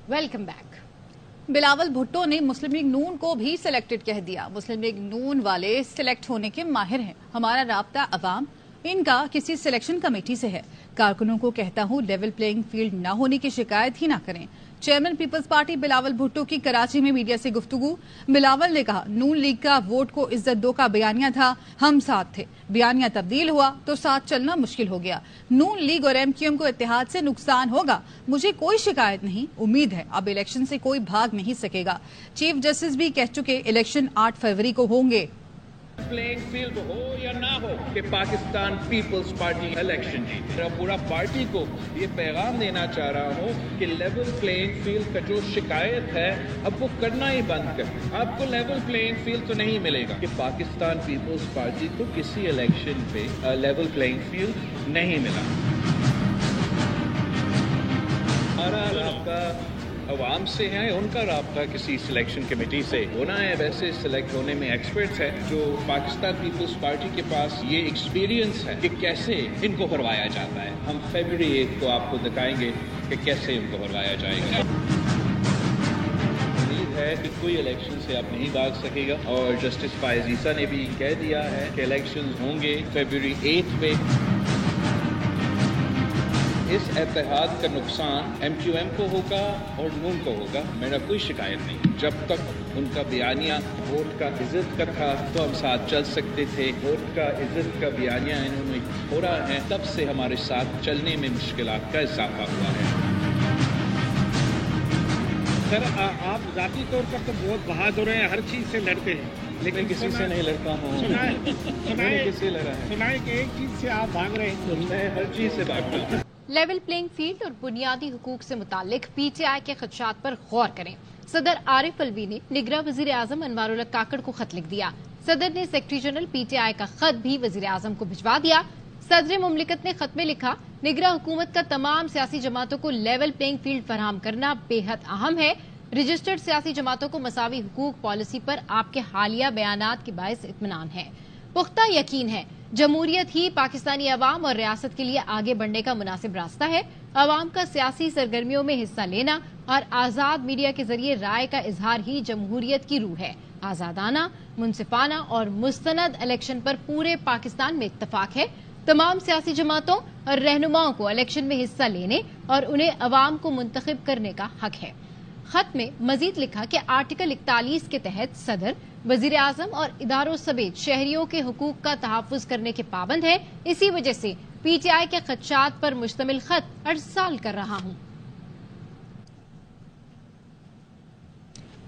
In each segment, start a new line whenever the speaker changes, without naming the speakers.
Welcome back. Bilawal Bhutto ने मुस्लिम league नून को भी सिलेक्टेड कह दिया। मुस्लिम लीग नून वाले सिलेक्ट होने के माहिर हैं। हमारा राब्ता अवाम, इनका किसी सिलेक्शन कमेटी से है। कारकुनों को कहता हूं लेवल प्लेइंग फील्ड न होने की शिकायत ही ना करें। Chairman peoples party Bilawal Bhutto की कराची में मीडिया से गुफ्तगू। बिलावल ने कहा, नून लीग का वोट को इज्जत दो का बयानिया था, हम साथ थे। बयानिया तब्दील हुआ तो साथ चलना मुश्किल हो गया। नून लीग और एमक्यूएम को इत्तेहाद से नुकसान होगा, मुझे कोई शिकायत नहीं। उम्मीद है अब इलेक्शन से कोई भाग नहीं सकेगा। चीफ जस्टिस भी कह चुके इलेक्शन 8 फरवरी को होंगे।
प्लेइंग फील्ड हो या ना हो कि पाकिस्तान पीपल्स पार्टी इलेक्शन जीते। मैं पूरा पार्टी को ये पैगाम देना चाह रहा हूँ कि लेवल प्लेइंग फील्ड का जो शिकायत है अब वो करना ही बंद कर। आपको लेवल प्लेइंग फील्ड तो नहीं मिलेगा कि पाकिस्तान पीपल्स पार्टी को किसी इलेक्शन पे लेवल प्लेइंग फील्ड नहीं मिला। हमारा राब्ता अवाम से है, उनका राब्ता किसी सिलेक्शन कमेटी से होना है। वैसे सिलेक्ट होने में एक्सपर्ट्स हैं जो पाकिस्तान पीपल्स पार्टी के पास ये एक्सपीरियंस है कि कैसे इनको करवाया जाता है। हम फरवरी 1 को आपको दिखाएंगे कि कैसे इनको करवाया जाएगा। उम्मीद है कि कोई इलेक्शन से आप नहीं भाग सकेगा और जस्टिस फायज ईसा ने भी कह दिया है कि इलेक्शन होंगे फरवरी 8 पे। इस इत्तेहाद का नुकसान एमक्यूएम को होगा और नून को होगा, मेरा कोई शिकायत नहीं। जब तक उनका बयानिया वोट का इज्जत का था तो हम साथ चल सकते थे। वोट का इज्जत का बयानिया इन्होंने छोड़ा है, तब से हमारे साथ चलने में मुश्किलात का इजाफा हुआ है।
सर, आप जाती तौर पर तो बहुत बहादुर हैं, हर चीज से लड़ते हैं,
लेकिन किसी से नहीं लड़ता हूँ।
सुनाए कि एक चीज से आप भाग रहे हैं।
मैं हर चीज से भाग रहा हूँ।
लेवल प्लेइंग फील्ड और बुनियादी हुकूक से मुतालिक पीटीआई के खदशात पर गौर करें। सदर आरिफ अलवी ने निगरां वजीर आजम अनवारुल हक काकड़ को खत लिख दिया। सदर ने सेक्रेटरी जनरल पीटीआई का खत भी वजीर आजम को भिजवा दिया। सदर मुमलिकत ने खत में लिखा, निगरां हुकूमत का तमाम सियासी जमातों को लेवल प्लेइंग फील्ड फराहम करना बेहद अहम है। रजिस्टर्ड सियासी जमातों को मसावी हुकूक पॉलिसी पर आपके हालिया बयानात के बायस इत्मीनान है। पुख्ता यकीन है जमहूरियत ही पाकिस्तानी अवाम और रियासत के लिए आगे बढ़ने का मुनासिब रास्ता है। अवाम का सियासी सरगर्मियों में हिस्सा लेना और आजाद मीडिया के जरिए राय का इजहार ही जमहूरियत की रूह है। आजादाना, मुनसिफाना और मुस्तनद इलेक्शन पर पूरे पाकिस्तान में इत्तफाक है। तमाम सियासी जमातों और रहनुमाओं को इलेक्शन में हिस्सा लेने और उन्हें अवाम को मुंतखब करने का हक है। खत में मजीद लिखा कि आर्टिकल 41 के तहत सदर वजीर आजम और इदारों समेत शहरियों के हुकूक का तहफ़्फ़ुज़ करने के पाबंद है। इसी वजह से पीटीआई के खदशात पर मुश्तमिल खत अरसाल कर रहा हूँ।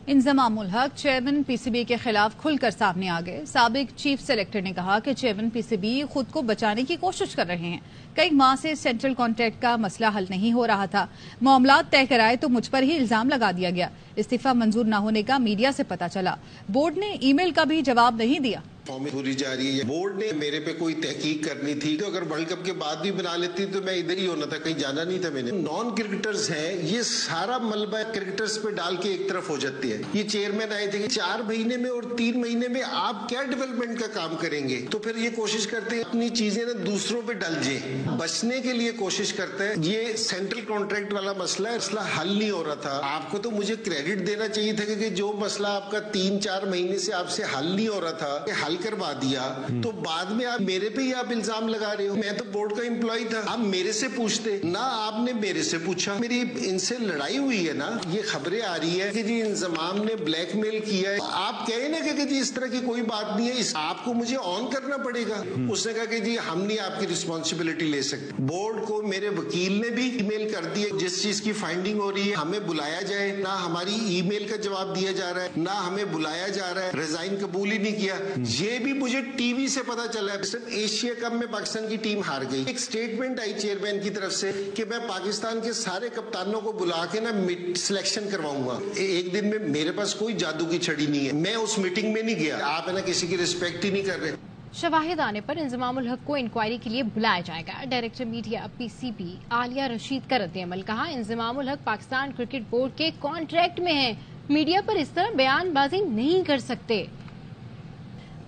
इंज़मामुल हक चेयरमैन पीसीबी के खिलाफ खुलकर सामने आ गए। साबिक चीफ सेलेक्टर ने कहा कि चेयरमैन पीसीबी खुद को बचाने की कोशिश कर रहे हैं। कई माह से सेंट्रल कॉन्ट्रैक्ट का मसला हल नहीं हो रहा था। मामला तय कराए तो मुझ पर ही इल्जाम लगा दिया गया। इस्तीफा मंजूर न होने का मीडिया से पता चला। बोर्ड ने ईमेल का भी जवाब नहीं दिया।
पूरी जा रही है। बोर्ड ने मेरे पे कोई तहकीक करनी थी तो अगर वर्ल्ड कप के बाद भी बना लेती तो मैं इधर ही होना था, कहीं जाना नहीं था मैंने। नॉन क्रिकेटर्स हैं, ये सारा मलबा क्रिकेटर्स पे डाल के एक तरफ हो जाती है। ये चेयरमैन आए थे कि 4 महीने में और 3 महीने में आप क्या डेवलपमेंट का काम करेंगे, तो फिर ये कोशिश करते हैं अपनी चीजें ना दूसरों पे डल जाए, बचने के लिए कोशिश करते हैं। ये सेंट्रल कॉन्ट्रैक्ट वाला मसला हल नहीं हो रहा था। आपको तो मुझे क्रेडिट देना चाहिए था कि जो मसला आपका 3-4 महीने से आपसे हल नहीं हो रहा था, हल करवा दिया, तो बाद में आप मेरे पे ही आप इल्जाम लगा रहे हो। मैं तो बोर्ड का एम्प्लॉय था, आप मेरे से पूछते ना, आपने मेरे से पूछा। मेरी इनसे लड़ाई हुई है ना। ये खबरें आ रही है कि जी इंतजाम ने ब्लैकमेल किया है। आप कहे ना कि जी इस तरह की कोई बात नहीं है, आपको मुझे ऑन करना पड़ेगा। उसने कहा कि जी हम नहीं आपकी रिस्पॉन्सिबिलिटी ले सकते। बोर्ड को मेरे वकील ने भी ईमेल कर दिया, जिस चीज की फाइंडिंग हो रही है हमें बुलाया जाए। ना हमारी ईमेल का जवाब दिया जा रहा है, ना हमें बुलाया जा रहा है। रिजाइन कबूल ही नहीं किया। ये भी मुझे टीवी से पता चला है। सिर्फ एशिया कप में पाकिस्तान की टीम हार गई। एक स्टेटमेंट आई चेयरमैन की तरफ से कि मैं पाकिस्तान के सारे कप्तानों को बुला के ना सिलेक्शन करवाऊंगा। एक दिन में मेरे पास कोई जादू की छड़ी नहीं है, मैं उस मीटिंग में नहीं गया। आप है ना किसी की रिस्पेक्ट ही नहीं कर रहे।
शवाहिद आने पर इंज़मामुल हक को इंक्वायरी के लिए बुलाया जाएगा। Director media PCB Alia Rashid का रद्द-ए-अमल। कहा, इंज़मामुल हक पाकिस्तान क्रिकेट बोर्ड के कॉन्ट्रैक्ट में है, मीडिया पर इस तरह बयानबाजी नहीं कर सकते।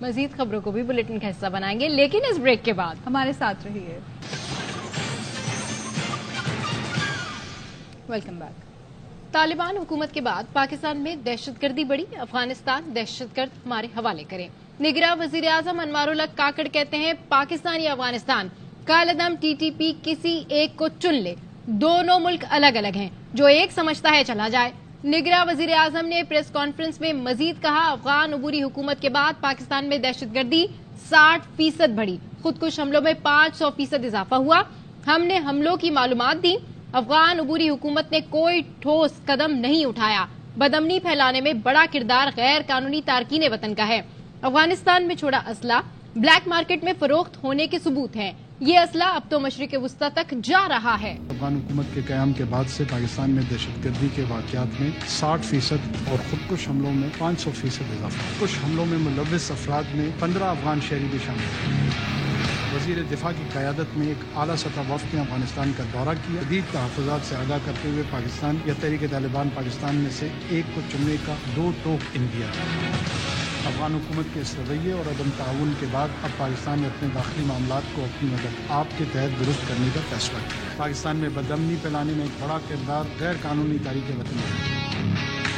मजीद खबरों को भी बुलेटिन का हिस्सा बनाएंगे, लेकिन इस ब्रेक के बाद हमारे साथ रहिए। Welcome back. तालिबान हुकूमत के बाद पाकिस्तान में दहशतगर्दी बढ़ी, अफगानिस्तान दहशतगर्द हमारे हवाले करें। निगरां वजीर आजम अनवारुल्लाह काकड़ कहते हैं पाकिस्तान या अफगानिस्तान, कालअदम टीटीपी किसी एक को चुन ले, दोनों मुल्क अलग अलग हैं, जो एक समझता है चला जाए। निगरां वजीर आजम ने प्रेस कॉन्फ्रेंस में मजीद कहा अफगान अबूरी हुकूमत के बाद पाकिस्तान में दहशतगर्दी 60% बढ़ी, खुदकुश हमलों में 500% इजाफा हुआ। हमने हमलों की मालूमात दी, अफगान अबूरी हुकूमत ने कोई ठोस कदम नहीं उठाया। बदअमनी फैलाने में बड़ा किरदार गैर कानूनी तारकीन वतन का है। अफगानिस्तान में छोड़ा असला ब्लैक मार्केट में फरोख्त होने के सबूत हैं। ये असला अब तो मशरिक वस्ता तक जा रहा है।
अफगान हुकूमत के क़याम के बाद से पाकिस्तान में दहशतगर्दी के वाक़यात में 60% और खुदकुश हमलों में 500% इजाफा। कुछ हमलों में मुलव्विस अफराद में 15 अफगान शहरी भी शामिल हैं। वज़ीर दिफा की क़यादत में एक आला सतह वफ़द ने अफगानिस्तान का दौरा किया। जदीद तहफ़्फ़ुज़ात से आगाह करते हुए पाकिस्तान या तहरीक तालिबान पाकिस्तान में से एक को चुनने का 2 टोक इंडिया। अफगान हुकूमत के इस रवैये और अदम ताउन के बाद अब पाकिस्तान ने अपने दाखिली मामलात को अपनी मदद आपके तहत दुरुस्त करने का फैसला किया। पाकिस्तान में बदअमनी फैलाने में एक बड़ा किरदार गैर कानूनी तारीक़ वतन है।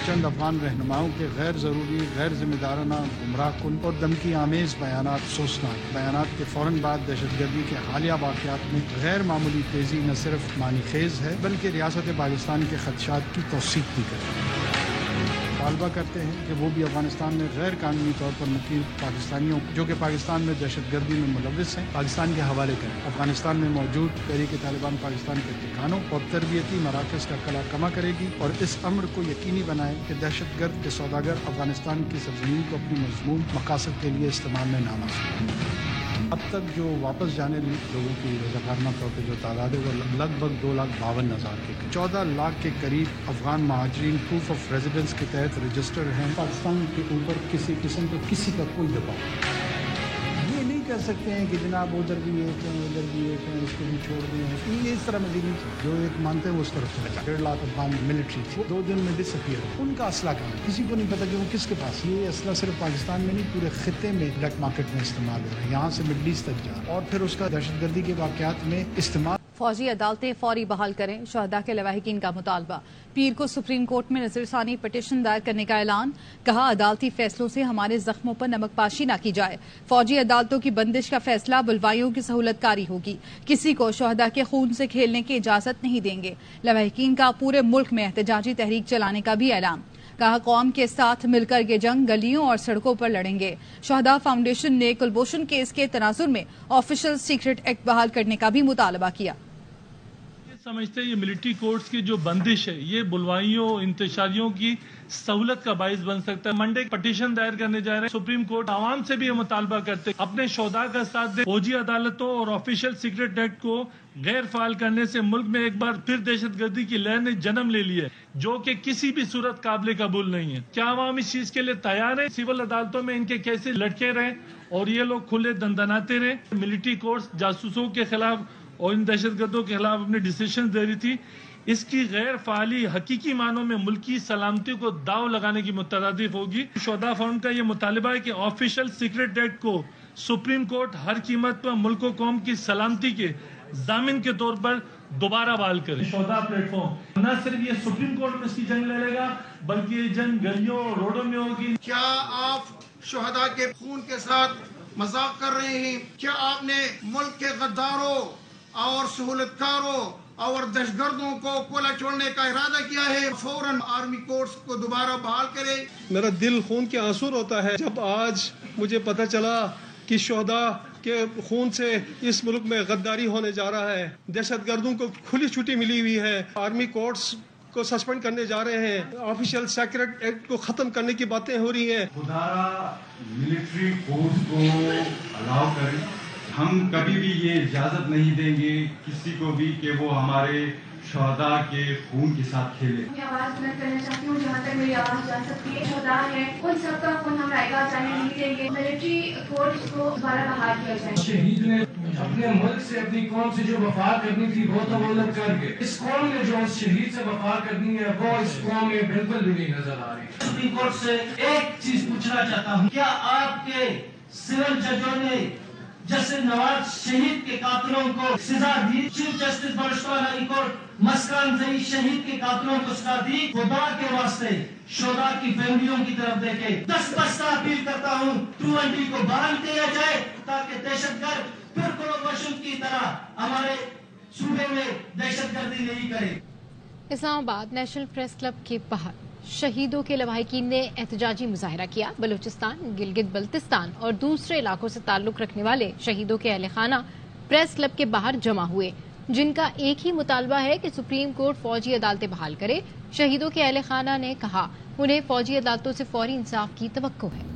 चंद अफगान रहनुमाओं के गैर ज़रूरी, गैर जिम्मेदाराना, गुमराहकुन और धमकी आमेज़ बयानात, सोचनाक बयानात के फ़ौरन बाद दहशतगर्दी के हालिया वाक़यात में गैर मामूली तेज़ी न सिर्फ मानीखेज़ है बल्कि रियासत पाकिस्तान के खदशात की तौसीक़ भी करे। मुतालबा करते हैं कि वो भी अफगानिस्तान में गैर कानूनी तौर पर मुकीम पाकिस्तानियों जो कि पाकिस्तान में दहशतगर्दी में मुलव्विस हैं पाकिस्तान के हवाले करें। अफगानिस्तान में मौजूद तहरीक तालिबान पाकिस्तान के ठिकानों और तरबियती मराकज़ का कला कमा करेगी और इस अम्र को यकीनी बनाए कि दहशतगर्द के सौदागर अफगानिस्तान की सरज़मीन को अपनी मज़मूम मकासद के लिए इस्तेमाल में ना आ सकें। अब तक जो वापस जाने लोगों की रज़ाकाराना तौर पर जो तादाद है वो लगभग 2,52,000 के 14 लाख के करीब अफगान महाजरीन प्रूफ ऑफ रेजिडेंस के तहत रजिस्टर्ड हैं। पाकिस्तान के ऊपर किसी किस्म का किसी का कोई दबाव ये नहीं कर सकते हैं कि जनाब उधर भी एक हैं उधर भी एक हैं इसको भी छोड़ दें। ये इस तरह में नहीं, जो एक मानते हैं वो उस तरफ चले जाए। 1.5 लाख अफगान मिलिट्री थी, 2 दिन में डिसअपीयर। उनका असला कहाँ है किसी को नहीं पता कि वो किसके पास। ये असला सिर्फ पाकिस्तान में नहीं पूरे खित्ते में ब्लैक मार्केट में इस्तेमाल हो रहा है, यहाँ से मिडल ईस्ट तक जा रहा है और फिर उसका दहशतगर्दी के वाक़यात में इस्तेमाल।
फौजी अदालतें फौरी बहाल करें, शहदा के लवाहिकीन का मुतालबा। पीर को सुप्रीम कोर्ट में नज़रसानी पटिशन दायर करने का ऐलान। कहा अदालती फैसलों से हमारे जख्मों पर नमकपाशी न की जाए। फौजी अदालतों की बंदिश का फैसला बुलवाइयों की सहूलतकारी होगी। किसी को शहदा के खून से खेलने की इजाजत नहीं देंगे। लवाहिकीन का पूरे मुल्क में एहतजाजी तहरीक चलाने का भी ऐलान। कहा कौम के साथ मिलकर ये जंग गलियों और सड़कों पर लड़ेंगे। शहदा फाउंडेशन ने कुलभूषण केस के तनाजुर में ऑफिशियल सीक्रेट एक्ट बहाल करने का भी मुतालबा किया।
समझते हैं ये मिलिट्री कोर्ट्स की जो बंदिश है ये बुलवाइयों इंतशारियों की सहूलत का बाइस बन सकता है। मंडे पटिशन दायर करने जा रहे हैं सुप्रीम कोर्ट। आवाम से भी ये मुतालबा करते अपने शोधा का साथ दे। फौजी अदालतों और ऑफिशियल सीक्रेट एक्ट को गैर फाल करने से मुल्क में एक बार फिर दहशतगर्दी की लहर ने जन्म ले लिया है जो कि किसी भी सूरत काबिल कबूल नहीं है। क्या आवाम इस चीज के लिए तैयार है? सिविल अदालतों में इनके कैसे लटके रहे और ये लोग खुले दंदनाते रहे। मिलिट्री कोर्ट्स जासूसों के खिलाफ और इन दहशतगर्दों के खिलाफ अपने डिसीजन दे रही थी। इसकी गैर फाली हकीकी मानों में मुल्की सलामती को दाव लगाने की मुतरादिफ होगी। शोधा फंड का ये मुतालबा है कि ऑफिशियल सीक्रेट एक्ट को सुप्रीम कोर्ट हर कीमत पर मुल्क व कौम की सलामती के जामिन के तौर पर दोबारा बहाल करे। शोधा प्लेटफॉर्म न सिर्फ ये सुप्रीम कोर्ट में इसकी जंग लड़ेगा बल्कि ये जंग गलियों और रोडों में होगी।
क्या आप शोहदा के खून के साथ मजाक कर रहे हैं? क्या आपने मुल्क के गद्दारों और सहूलतकारों और दहशतगर्दों को कोला छोड़ने का इरादा किया है? फौरन आर्मी कोर्ट्स को दोबारा बहाल करे।
मेरा दिल खून के आंसू होता है जब आज मुझे पता चला कि शोहदा के खून से इस मुल्क में गद्दारी होने जा रहा है। दहशतगर्दों को खुली छुट्टी मिली हुई है। आर्मी कोर्ट्स को सस्पेंड करने जा रहे हैं। ऑफिशियल सीक्रेट एक्ट को खत्म करने की बातें हो रही हैं।
खुदारा मिलिट्री कोर्ट्स को अलाउ करें। हम कभी भी ये इजाजत नहीं देंगे किसी को भी कि वो हमारे शहदा के खून के साथ खेले।
मैं आवाज बुलंद करना चाहती हूँ जहाँ तक मेरी आवाज जा सकती है। शहदा है उन सबका खून हम आएगा जाने नहीं देंगे। मिलिट्री कोर्ट्स को दोबारा बहाल किया जाए।
शहीद ने अपने मुल्क से अपनी कौम से जो वफा करनी थी वो तो वो लोग कर गए। इस कौम ने जो शहीद से वफा करनी है वो इस कौम में बिल्कुल भी नहीं नजर आ रही।
सुप्रीम कोर्ट से एक चीज पूछना चाहता हूँ, क्या आपके सिविल जजों ने
जस्टिस नवाज शहीद के कातिलों को सजा दी, chief justice barrister high court मस्कान जई शहीद के कातिलों को सजा दी। खुदा के वास्ते शोधा की फैमिलियों की तरफ देखे 10 बस्ता अपील करता हूँ 220 को बहाल किया जाए ताकि दहशतगर्द फिर कुलभूषण की तरह हमारे सूबे में दहशतगर्दी नहीं करे।
इस्लामाबाद नेशनल प्रेस क्लब के बाहर शहीदों के लवाहिकीन ने एहतजाजी मुजाहरा किया। बलूचिस्तान, गिलगित बल्तिस्तान और दूसरे इलाकों से ताल्लुक रखने वाले शहीदों के अहले खाना प्रेस क्लब के बाहर जमा हुए, जिनका एक ही मुतालबा है कि सुप्रीम कोर्ट फौजी अदालतें बहाल करे। शहीदों के अहले खाना ने कहा उन्हें फौजी अदालतों से फौरी इंसाफ की तवक्को है।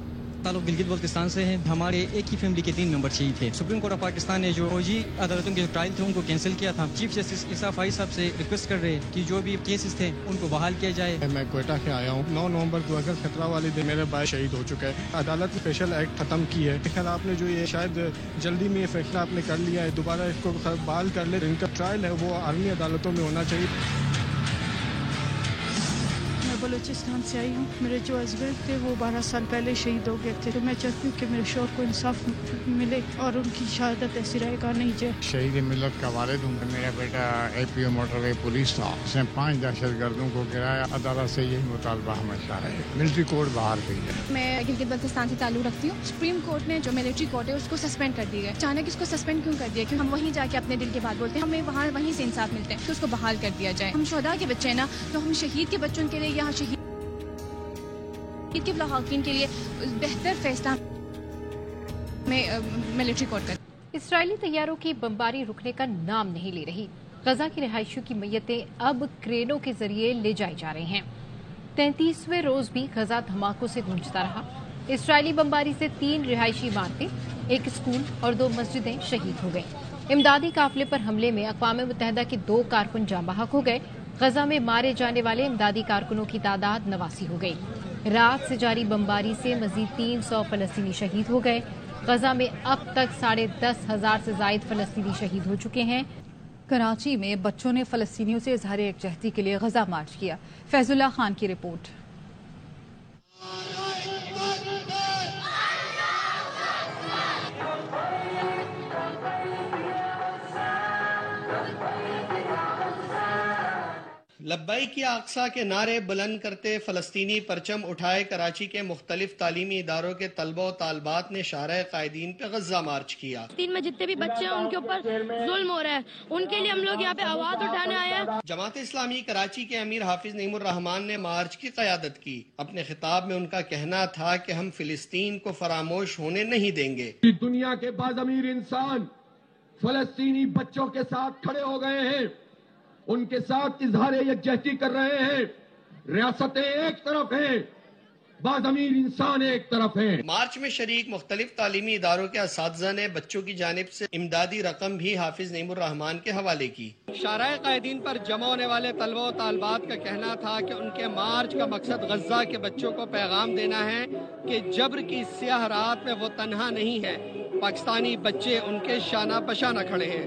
ताल्लुक गिलगित बल्तिस्तान से है। हमारे एक ही फैमिली के 3 मेंबर शहीद थे। सुप्रीम कोर्ट ऑफ पाकिस्तान ने जो फौजी अदालतों के ट्रायल थे उनको कैंसिल किया था। चीफ जस्टिस इसाफ फाई साहब से रिक्वेस्ट कर रहे कि जो भी केसेस थे उनको बहाल किया जाए।
मैं क्वेटा से आया हूँ। 9 नवंबर 2017 वाले दिन मेरे भाई शहीद हो चुका है। अदालत ने स्पेशल एक्ट खत्म की है। खैर आपने जो ये शायद जल्दी में ये फैसला आपने कर लिया है, दोबारा इसको बहाल कर ले। इनका ट्रायल है वो आर्मी अदालतों में होना चाहिए।
बलूचिस्तान से आई हूँ। मेरे जो हस्बैंड थे वो 12 साल पहले शहीद हो गए थे, तो मैं चाहती हूँ कि मेरे शौहर को इंसाफ मिले और उनकी शहादत ऐसी रहेगा नहीं जाए।
शहीद मिलत का वालिद हूँ। मेरा बेटा APO मोटरवे पुलिस था, उसने 5 दहशतगर्दों को गिराया। अदालत से यही मुतालबा हमेशा है, मिलिट्री कोर्ट बाहर गई है।
मैं गिलगित बल्तिस्तान से ताल्लुक रखती हूँ। सुप्रीम कोर्ट ने जो मिलिट्री कोर्ट है उसको सस्पेंड कर दिया है। अचानक इसको सस्पेंड क्यों कर दिया? क्योंकि हम वहीं जाके अपने दिल की बात बोलते हैं, हमें वहीं से इंसाफ मिलते हैं, तो उसको बहाल कर दिया जाए। हम शोधा के बच्चे हैं ना, तो हम शहीद के बच्चों के लिए यहाँ शहीद के लहाकिन के लिए बेहतर फैसला में मिलिट्री कोर्ट कर।
इसराइली तैयारों की बमबारी रुकने का नाम नहीं ले रही। गजा की रिहायशियों की मैयतें अब क्रेनों के जरिए ले जाई जा रही हैं। 33वें रोज भी गजा धमाकों से गूंजता रहा। इसराइली बमबारी से 3 रिहायशी इमारतें, 1 स्कूल और 2 मस्जिदें शहीद हो गई। इमदादी काफिले पर हमले में अक़वाम मुत्तहिदा के 2 कारकुन जाँ बहक हो गए। गजा में मारे जाने वाले इमदादी कारकुनों की तादाद 89 हो गई। रात से जारी बमबारी से मजीद 300 फलस्तीनी शहीद हो गए। गजा में अब तक 10,500 से जायद फलस्तीनी शहीद हो चुके हैं।
कराची में बच्चों ने फलस्तीनियों से इजहार यकजहती के लिए गजा मार्च किया। फैजुल्ला खान की रिपोर्ट।
लब्बाई की अक्सा के नारे बुलंद करते फलस्तीनी परचम उठाए कराची के मुख्तलिफ तालीमी इदारों के तलबा और तालबात ने शारा कायदीन पे गजा मार्च किया।
फलस्तीन में जितने भी बच्चे हैं उनके ऊपर जुल्म हो रहा है, उनके लिए हम लोग यहाँ पे आवाज उठाने आए हैं।
जमात इस्लामी कराची के अमीर हाफिज नईमुर रहमान ने मार्च की क़यादत की। अपने खिताब में उनका कहना था कि हम फिलिस्तीन को फरामोश होने नहीं देंगे।
दुनिया के बाज़मीर इंसान फलस्तीनी बच्चों के साथ खड़े हो गए हैं, उनके साथ इजहार यकजहती कर रहे हैं। रियासतें एक तरफ हैं, बाज़मीर इंसान एक तरफ हैं।
मार्च में शरीक मुख्तलिफ तालीमी इदारों के असातिज़ा ने बच्चों की जानिब से इमदादी रकम भी हाफिज नईमुर रहमान के हवाले की। शारा कायदीन पर जमा होने वाले तलबा और तालबात का कहना था कि उनके मार्च का मकसद गजा के बच्चों को पैगाम देना है कि जबर की स्याह रात में वो तन्हा नहीं है। पाकिस्तानी बच्चे उनके शाना बशाना खड़े हैं।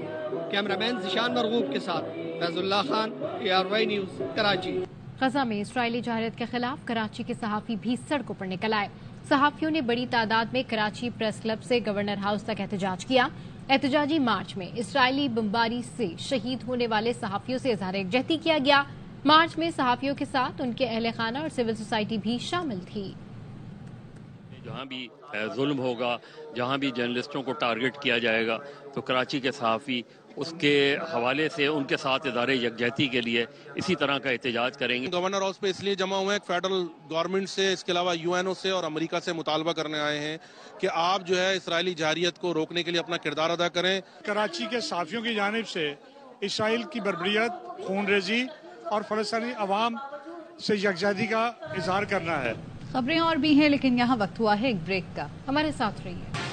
कैमरामैन जिशान मरगूब के साथ फैजुल्ला खान, ARY न्यूज़, कराची।
गजा में इसराइली जहारत के खिलाफ कराची के सहाफ़ी भी सड़कों पर निकल आए। सहाफ़ियों ने बड़ी तादाद में कराची प्रेस क्लब से गवर्नर हाउस तक एहतजाज किया। एहतजाजी मार्च में इसराइली बमबारी से शहीद होने वाले सहाफ़ियों से इज़हार यकजहती किया गया। मार्च में सहाफ़ियों के साथ उनके अहले खाना और सिविल सोसाइटी भी शामिल थी।
जहाँ भी जुल्म होगा, जहाँ भी जर्नलिस्टों को टारगेट किया जाएगा, तो कराची के सहाफ़ी उसके हवाले से उनके साथ इदारे यकजहती के लिए इसी तरह का एहतजाज करेंगे।
गवर्नर हाउस पे इसलिए जमा हुए हैं, फेडरल गवर्नमेंट से, इसके अलावा UNO से और अमेरिका से मुतालबा करने आए हैं कि आप जो है इसराइली जारियत को रोकने के लिए अपना किरदार अदा करें।
कराची के सहाफ़ियों की जानिब से इसराइल की बर्बरियत, खूनरेजी और फलस्तीनी अवाम से यकजहती का इजहार करना है।
खबरें और भी हैं, लेकिन यहाँ वक्त हुआ है एक ब्रेक का। हमारे साथ रहिए।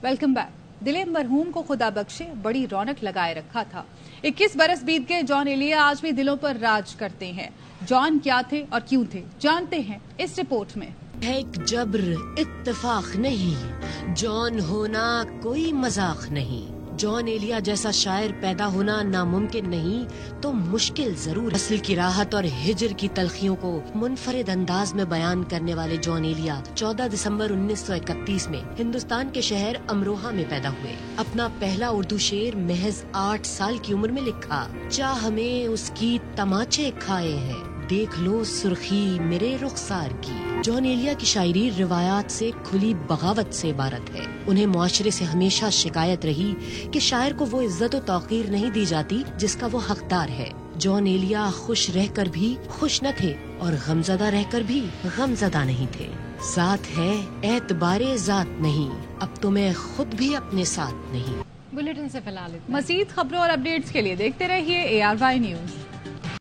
Welcome back. दिले मरहूम को खुदा बख्शे बड़ी रौनक लगाए रखा था। 21 बरस बीत गए, जॉन एलिया आज भी दिलों पर राज करते हैं। जॉन क्या थे और क्यों थे, जानते हैं इस रिपोर्ट में।
एक जब्र इत्तेफाक नहीं, जॉन होना कोई मजाक नहीं।
जॉन एलिया जैसा शायर पैदा होना नामुमकिन नहीं तो मुश्किल जरूर। असल की राहत और हिजर की तलखियों को मुनफरिद अंदाज में बयान करने वाले जॉन एलिया 14 दिसंबर 1931 में हिंदुस्तान के शहर अमरोहा में पैदा हुए। अपना पहला उर्दू शेर महज 8 साल की उम्र में लिखा। चाह हमें उसकी तमाचे खाए हैं, देख लो सुर्खी मेरे रुखसार की। जॉन एलिया की शायरी रिवायात से खुली बगावत से इबारत है। उन्हें मुआशरे से हमेशा शिकायत रही कि शायर को वो इज्जत और तौकीर नहीं दी जाती जिसका वो हकदार है। जॉन एलिया खुश रहकर भी खुश न थे और गमज़दा रहकर भी गमज़दा नहीं थे। साथ है एतबारे जात नहीं, अब तो मैं खुद भी अपने साथ नहीं।
बुलेटिन से फिलहाल
मज़ीद खबरों और अपडेट्स के लिए देखते रहिए ARY न्यूज़।